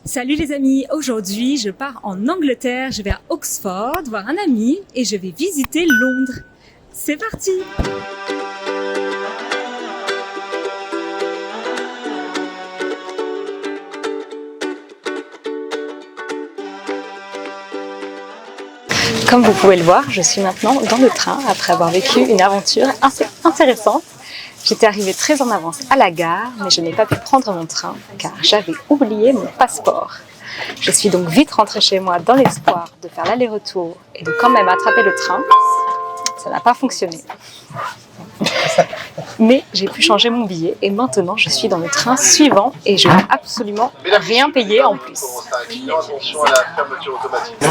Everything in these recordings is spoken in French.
Salut les amis, aujourd'hui je pars en Angleterre, je vais à Oxford voir un ami et je vais visiter Londres. C'est parti! Comme vous pouvez le voir, je suis maintenant dans le train après avoir vécu une aventure assez intéressante. J'étais arrivée très en avance à la gare, mais je n'ai pas pu prendre mon train car j'avais oublié mon passeport. Je suis donc vite rentrée chez moi dans l'espoir de faire l'aller-retour et de quand même attraper le train. Ça n'a pas fonctionné. Mais j'ai pu changer mon billet et maintenant je suis dans le train suivant et je n'ai absolument rien payé en plus.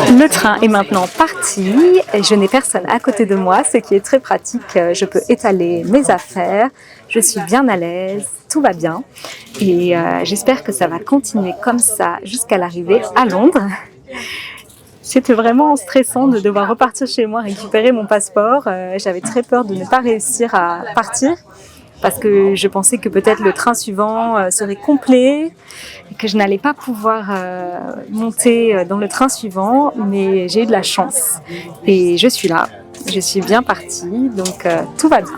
Le train est maintenant parti et je n'ai personne à côté de moi, ce qui est très pratique. Je peux étaler mes affaires, je suis bien à l'aise, tout va bien et j'espère que ça va continuer comme ça jusqu'à l'arrivée à Londres. C'était vraiment stressant de devoir repartir chez moi récupérer mon passeport. J'avais très peur de ne pas réussir à partir parce que je pensais que peut-être le train suivant serait complet et que je n'allais pas pouvoir monter dans le train suivant, mais j'ai eu de la chance et je suis là, je suis bien partie, donc tout va bien.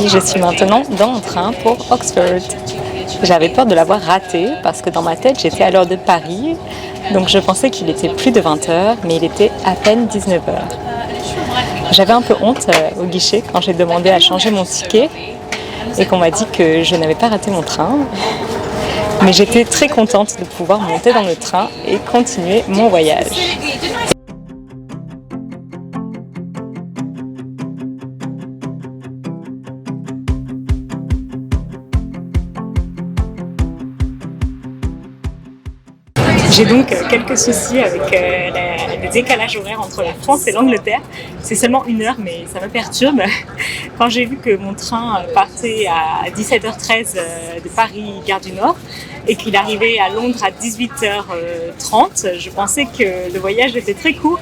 Je suis maintenant dans mon train pour Oxford. J'avais peur de l'avoir raté parce que dans ma tête j'étais à l'heure de Paris, donc je pensais qu'il était plus de 20h, mais il était à peine 19h. J'avais un peu honte au guichet quand j'ai demandé à changer mon ticket et qu'on m'a dit que je n'avais pas raté mon train. Mais j'étais très contente de pouvoir monter dans le train et continuer mon voyage. J'ai donc quelques soucis avec le décalage horaire entre la France et l'Angleterre. C'est seulement 1 heure, mais ça me perturbe. Quand j'ai vu que mon train partait à 17h13 de Paris, gare du Nord, et qu'il arrivait à Londres à 18h30, je pensais que le voyage était très court.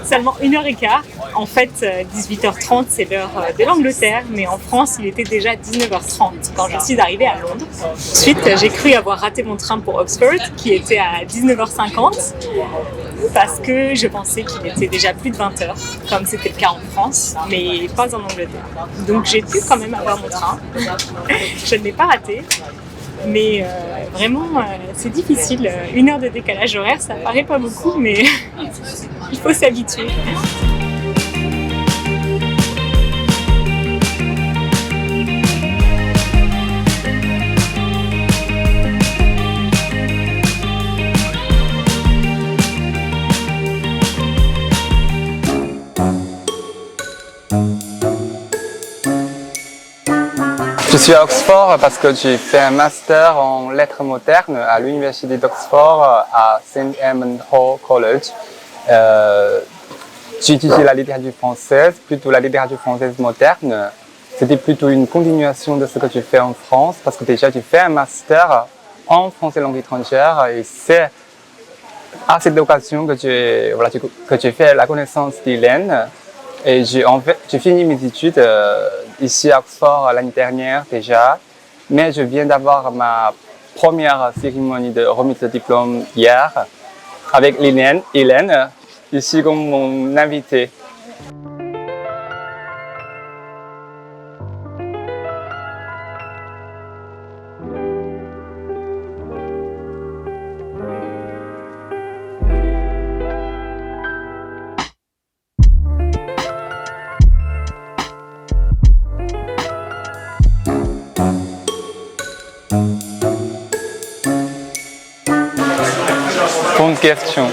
Seulement 1h15. En fait, 18h30, c'est l'heure de l'Angleterre, mais en France, il était déjà 19h30 quand je suis arrivée à Londres. Ensuite, j'ai cru avoir raté mon train pour Oxford, qui était à 19h50, parce que je pensais qu'il était déjà plus de 20h, comme c'était le cas en France, mais pas en Angleterre. Donc j'ai pu quand même avoir mon train. Je ne l'ai pas raté. Mais vraiment, c'est difficile. 1 heure de décalage horaire, ça paraît pas beaucoup, mais il faut s'habituer. Je suis à Oxford parce que j'ai fait un master en lettres modernes à l'université d'Oxford à St Edmund Hall College. J'ai étudié la littérature française, plutôt la littérature française moderne. C'était plutôt une continuation de ce que j'ai fait en France parce que déjà j'ai fait un master en français langue étrangère et c'est à cette occasion que j'ai fait la connaissance d'Hélène. Et j'ai fini mes études ici à Oxford l'année dernière déjà, mais je viens d'avoir ma première cérémonie de remise de diplôme hier avec Hélène, ici comme mon invitée. Bonne question.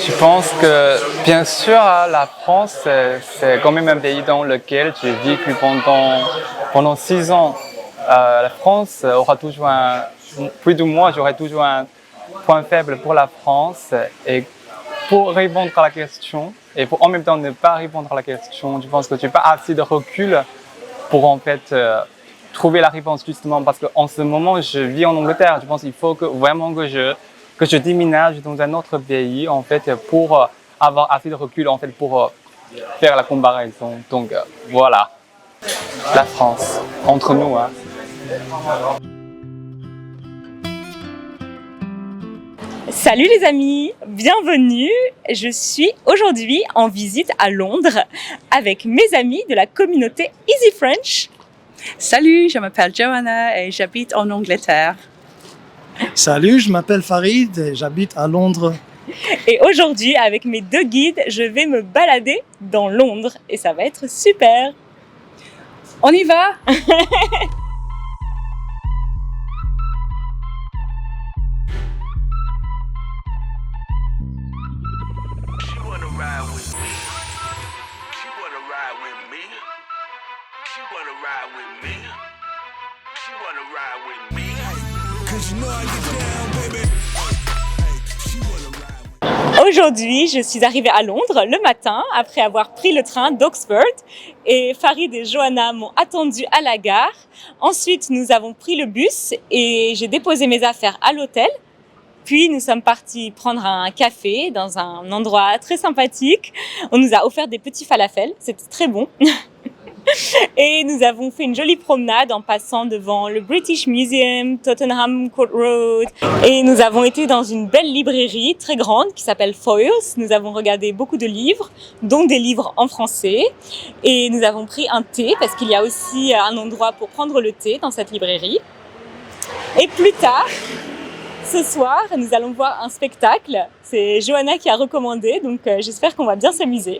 Je pense que, bien sûr, la France, c'est quand même un pays dans lequel j'ai vécu pendant 6 ans. La France aura toujours plus de moi, j'aurai toujours un point faible pour la France. Et pour répondre à la question, et pour en même temps ne pas répondre à la question, je pense que je n'ai pas assez de recul pour en fait trouver la réponse justement parce qu'en ce moment, je vis en Angleterre. Je pense qu'il faut vraiment que je déménage dans un autre pays en fait pour avoir assez de recul en fait pour faire la comparaison. Donc voilà. La France, entre nous. Hein. Salut les amis, bienvenue. Je suis aujourd'hui en visite à Londres avec mes amis de la communauté Easy French. Salut, je m'appelle Joanna et j'habite en Angleterre. Salut, je m'appelle Farid et j'habite à Londres. Et aujourd'hui, avec mes deux guides, je vais me balader dans Londres et ça va être super. On y va? Aujourd'hui, je suis arrivée à Londres le matin après avoir pris le train d'Oxford et Farid et Joanna m'ont attendu à la gare. Ensuite, nous avons pris le bus et j'ai déposé mes affaires à l'hôtel. Puis nous sommes partis prendre un café dans un endroit très sympathique. On nous a offert des petits falafels, c'était très bon. Et nous avons fait une jolie promenade en passant devant le British Museum, Tottenham Court Road. Et nous avons été dans une belle librairie très grande qui s'appelle Foyles. Nous avons regardé beaucoup de livres, dont des livres en français. Et nous avons pris un thé parce qu'il y a aussi un endroit pour prendre le thé dans cette librairie. Et plus tard, ce soir, nous allons voir un spectacle. C'est Joanna qui a recommandé, donc j'espère qu'on va bien s'amuser.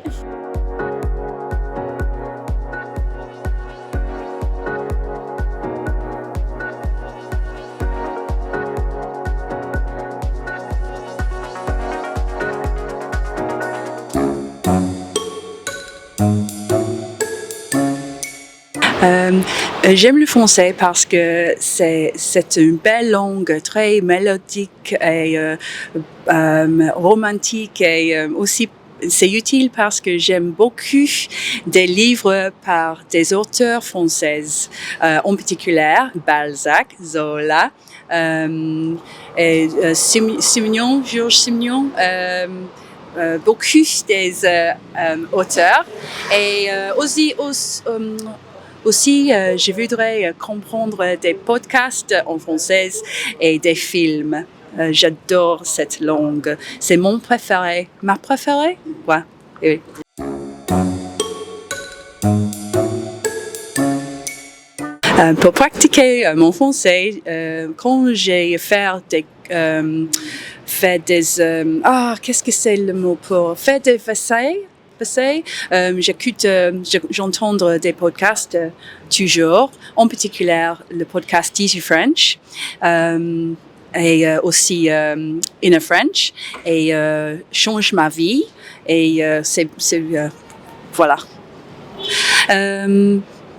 J'aime le français parce que c'est une belle langue, très mélodique et romantique et aussi c'est utile parce que j'aime beaucoup des livres par des auteurs françaises, en particulier Balzac, Zola, et Simenon, Georges Simenon. Beaucoup des auteurs et aussi, je voudrais comprendre des podcasts en français et des films. J'adore cette langue. C'est mon préféré. Ma préférée? Ouais. Oui. Pour pratiquer mon français, quand j'ai fait des qu'est-ce que c'est le mot pour faire des vaisselles? J'entends des podcasts toujours, en particulier le podcast Easy French et aussi Inner French et change ma vie et voilà.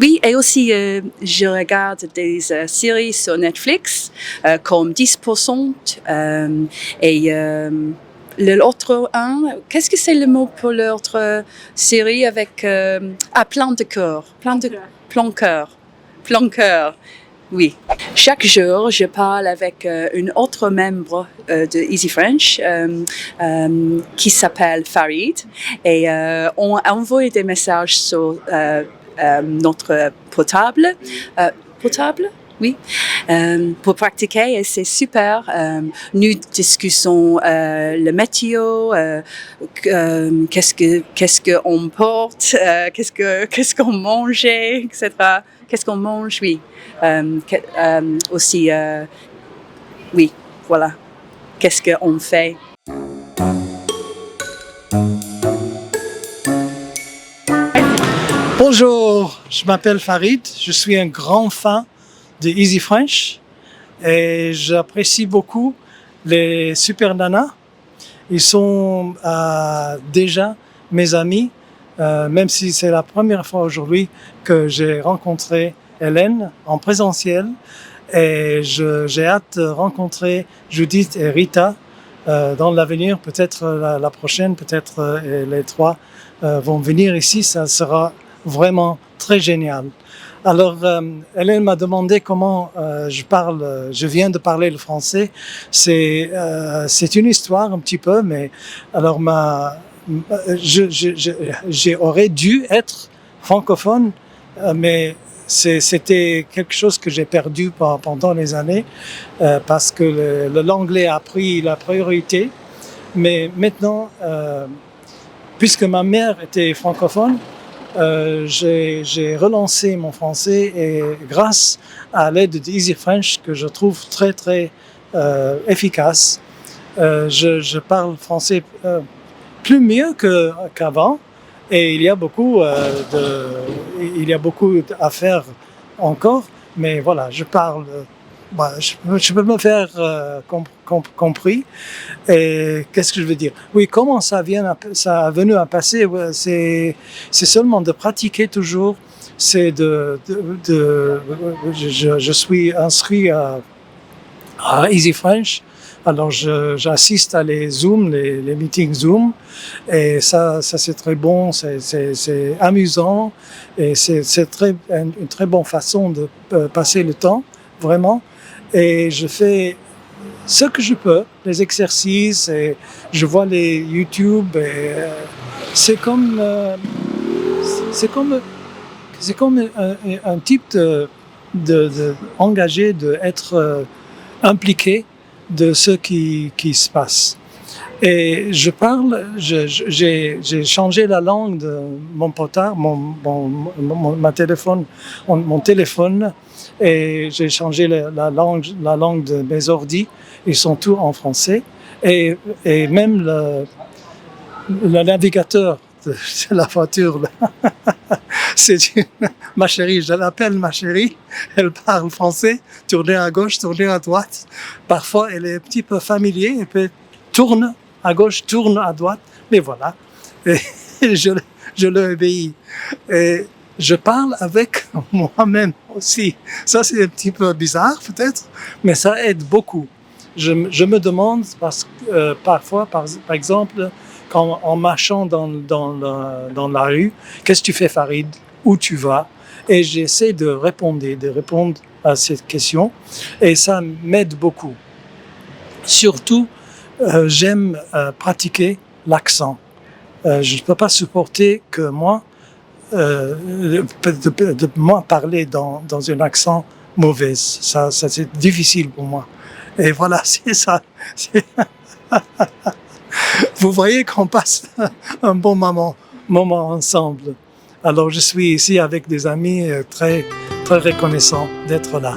Oui, et aussi je regarde des séries sur Netflix comme 10% et l'autre qu'est-ce que c'est le mot pour l'autre série avec plan de cœur, plan cœur. Oui. Chaque jour, je parle avec une autre membre de Easy French qui s'appelle Farid et on envoie des messages sur notre portable. Oui, pour pratiquer et c'est super. Nous discutons le météo, qu'est-ce qu'on porte, qu'est-ce qu'on mange, etc. Qu'est-ce qu'on mange, oui. Aussi, oui, voilà. Qu'est-ce qu'on fait. Bonjour, je m'appelle Farid, je suis un grand fan de Easy French et j'apprécie beaucoup les Super Nanas. Ils sont déjà mes amis, même si c'est la première fois aujourd'hui que j'ai rencontré Hélène en présentiel et j'ai hâte de rencontrer Judith et Rita dans l'avenir, peut-être la prochaine, peut-être les trois vont venir ici, ça sera vraiment très génial. Alors, Hélène m'a demandé comment je viens de parler le français. C'est une histoire un petit peu, mais alors j'aurais dû être francophone mais c'était quelque chose que j'ai perdu pendant les années parce que l'anglais a pris la priorité. Mais maintenant, puisque ma mère était francophone, j'ai relancé mon français et grâce à l'aide d'Easy French que je trouve très très efficace, je parle français plus mieux qu'avant. Et il y a beaucoup à faire encore, mais voilà, je parle, je peux me faire compris. Et qu'est-ce que je veux dire? Oui, comment ça a venu à passer? C'est seulement de pratiquer toujours. C'est je suis inscrit à Easy French. Alors, j'assiste à les meetings Zoom, et ça c'est très bon, c'est amusant, et c'est une très bonne façon de passer le temps, vraiment. Et je fais ce que je peux, les exercices, et je vois les YouTube, et c'est comme un type engagé, d'être impliqué de ce qui se passe. Et j'ai changé la langue de mon portable, mon téléphone, et j'ai changé la langue de mes ordis. Ils sont tous en français. Et même le navigateur de la voiture, ma chérie, je l'appelle ma chérie, elle parle français, tourner à gauche, tourner à droite. Parfois, elle est un petit peu familière, et puis tourne à gauche, tourne à droite, mais voilà, et je l'obéis. Et je parle avec moi-même aussi. Ça, c'est un petit peu bizarre peut-être, mais ça aide beaucoup. Je me demande, parce que parfois, par exemple, en marchant dans la rue, qu'est-ce que tu fais, Farid? Où tu vas? Et j'essaie de répondre à cette question, et ça m'aide beaucoup. Surtout, j'aime pratiquer l'accent. Je ne peux pas supporter que moi, de moi parler dans un accent mauvais. Ça c'est difficile pour moi. Et voilà, c'est ça. Vous voyez qu'on passe un bon moment ensemble. Alors, je suis ici avec des amis très, très reconnaissants d'être là.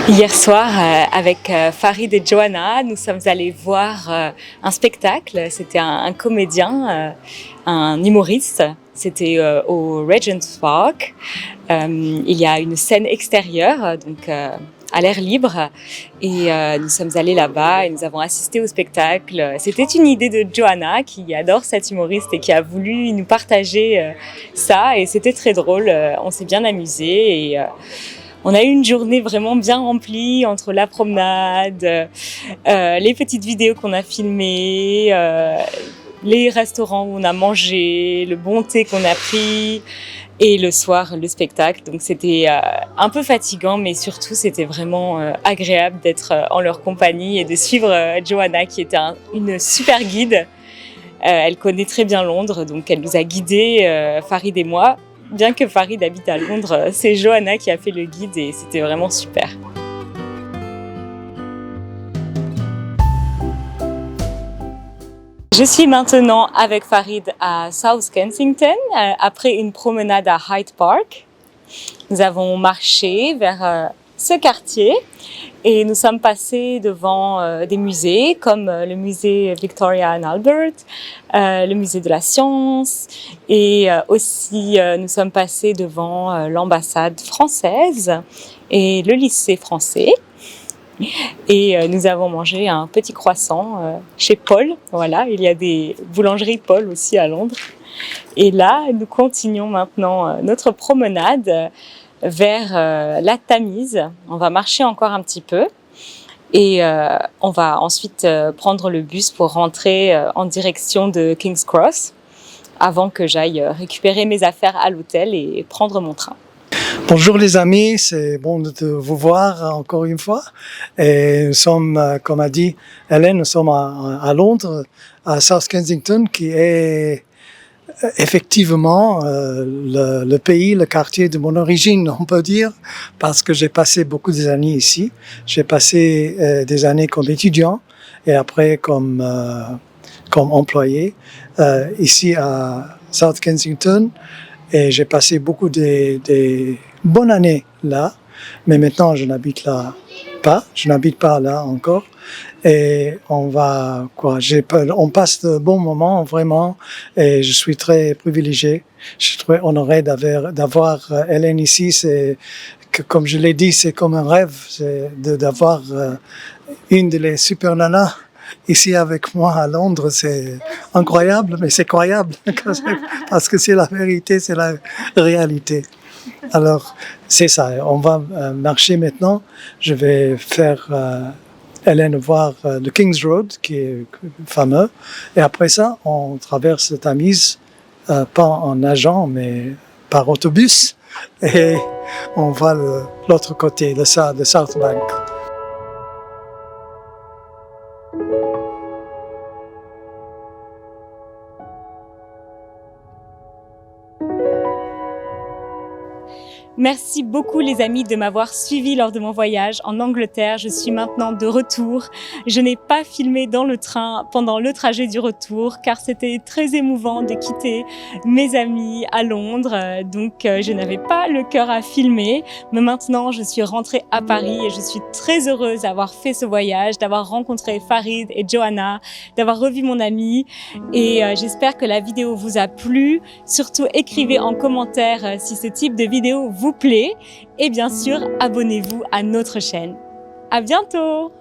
Hier soir, avec Farid et Johanna, nous sommes allés voir un spectacle. C'était un comédien, un humoriste. C'était au Regent's Park. Il y a une scène extérieure, donc à l'air libre. Et nous sommes allés là-bas et nous avons assisté au spectacle. C'était une idée de Johanna, qui adore cet humoriste et qui a voulu nous partager ça. Et c'était très drôle. On s'est bien amusés. Et on a eu une journée vraiment bien remplie entre la promenade, les petites vidéos qu'on a filmées, les restaurants où on a mangé, le bon thé qu'on a pris et le soir, le spectacle. Donc c'était un peu fatigant, mais surtout c'était vraiment agréable d'être en leur compagnie et de suivre Johanna, qui était une super guide. Elle connaît très bien Londres, donc elle nous a guidés, Farid et moi. Bien que Farid habite à Londres, c'est Johanna qui a fait le guide et c'était vraiment super. Je suis maintenant avec Farid à South Kensington, après une promenade à Hyde Park. Nous avons marché vers ce quartier et nous sommes passés devant des musées comme le musée Victoria and Albert, le musée de la science, et aussi nous sommes passés devant l'ambassade française et le lycée français. Et nous avons mangé un petit croissant chez Paul. Voilà, il y a des boulangeries Paul aussi à Londres. Et là, nous continuons maintenant notre promenade vers la Tamise. On va marcher encore un petit peu et on va ensuite prendre le bus pour rentrer en direction de King's Cross avant que j'aille récupérer mes affaires à l'hôtel et prendre mon train. Bonjour les amis, c'est bon de vous voir encore une fois. Et nous sommes, comme a dit Hélène, nous sommes à Londres, à South Kensington, qui est effectivement le pays, le quartier de mon origine, on peut dire, parce que j'ai passé beaucoup d'années ici. J'ai passé des années comme étudiant et après comme employé ici à South Kensington. Et j'ai passé beaucoup de bonnes années là, mais maintenant je n'habite là pas, je n'habite pas là encore. Et on passe de bons moments vraiment, et je suis très privilégié. Je suis très honoré d'avoir Hélène ici. Comme je l'ai dit, c'est comme un rêve, d'avoir une de les super nanas ici avec moi à Londres. C'est incroyable, mais c'est croyable parce que c'est la vérité, c'est la réalité. Alors, c'est ça. On va marcher maintenant. Je vais faire Hélène voir le King's Road, qui est fameux. Et après ça, on traverse la Tamise, pas en nageant, mais par autobus. Et on va de l'autre côté, le South Bank. Merci beaucoup les amis de m'avoir suivi lors de mon voyage en Angleterre. Je suis maintenant de retour. Je n'ai pas filmé dans le train pendant le trajet du retour car c'était très émouvant de quitter mes amis à Londres. Donc je n'avais pas le cœur à filmer. Mais maintenant je suis rentrée à Paris et je suis très heureuse d'avoir fait ce voyage, d'avoir rencontré Farid et Johanna, d'avoir revu mon ami. Et j'espère que la vidéo vous a plu. Surtout écrivez en commentaire si ce type de vidéo vous plaît et bien sûr abonnez-vous à notre chaîne. À bientôt!